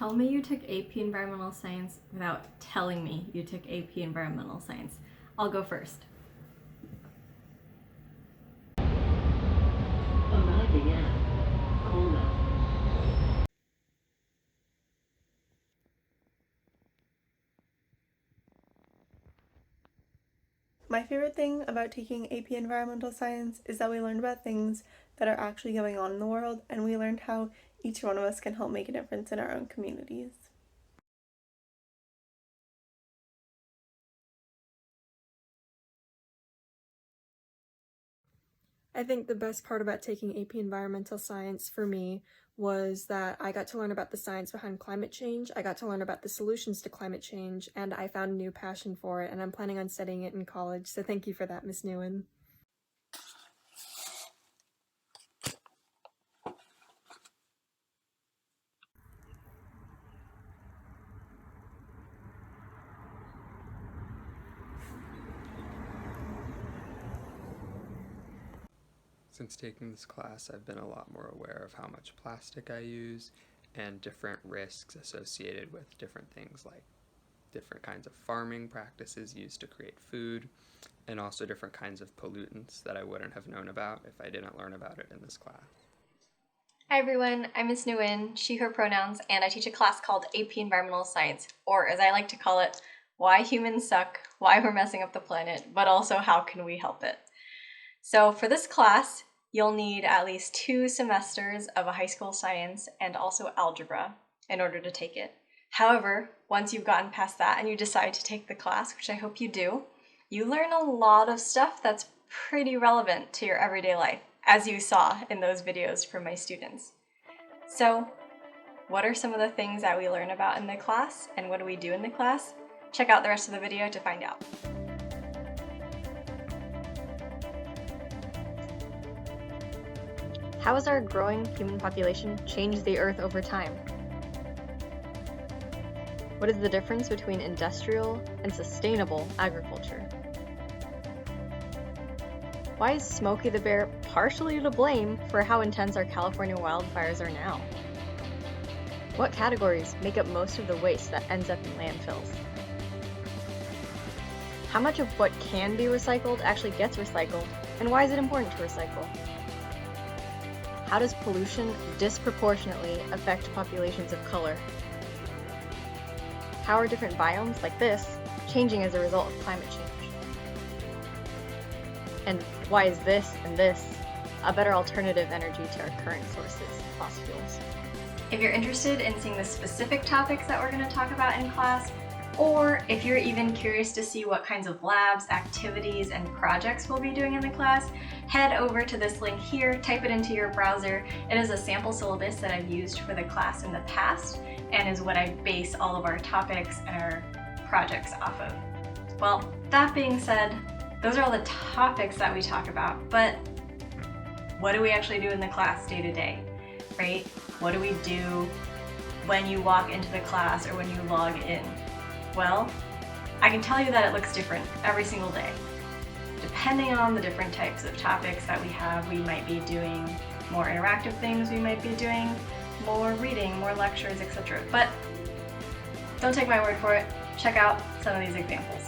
Tell me you took AP Environmental Science without telling me you took AP Environmental Science. I'll go first. Arriving at Corner. My favorite thing about taking AP Environmental Science is that we learned about things that are actually going on in the world, and we learned how each one of us can help make a difference in our own communities. I think the best part about taking AP Environmental Science for me was that I got to learn about the science behind climate change, I got to learn about the solutions to climate change, and I found a new passion for it, and I'm planning on studying it in college, so thank you for that, Miss Nguyen. Since taking this class, I've been a lot more aware of how much plastic I use and different risks associated with different things like different kinds of farming practices used to create food, and also different kinds of pollutants that I wouldn't have known about if I didn't learn about it in this class. Hi everyone, I'm Miss Nguyen, she, her pronouns, and I teach a class called AP Environmental Science, or as I like to call it, Why Humans Suck, Why We're Messing Up the Planet, but also How Can We Help It? So for this class, you'll need at least 2 semesters of a high school science and also algebra in order to take it. However, once you've gotten past that and you decide to take the class, which I hope you do, you learn a lot of stuff that's pretty relevant to your everyday life, as you saw in those videos from my students. So, what are some of the things that we learn about in the class, and what do we do in the class? Check out the rest of the video to find out. How has our growing human population changed the Earth over time? What is the difference between industrial and sustainable agriculture? Why is Smokey the Bear partially to blame for how intense our California wildfires are now? What categories make up most of the waste that ends up in landfills? How much of what can be recycled actually gets recycled, and why is it important to recycle? How does pollution disproportionately affect populations of color? How are different biomes, like this, changing as a result of climate change? And why is this and this a better alternative energy to our current sources, fossil fuels? If you're interested in seeing the specific topics that we're going to talk about in class, or if you're even curious to see what kinds of labs, activities, and projects we'll be doing in the class, head over to this link here, type it into your browser. It is a sample syllabus that I've used for the class in the past and is what I base all of our topics and our projects off of. Well, that being said, those are all the topics that we talk about, but what do we actually do in the class day to day, right? What do we do when you walk into the class or when you log in? Well, I can tell you that it looks different every single day. Depending on the different types of topics that we have, we might be doing more interactive things, we might be doing more reading, more lectures, etc. But don't take my word for it. Check out some of these examples.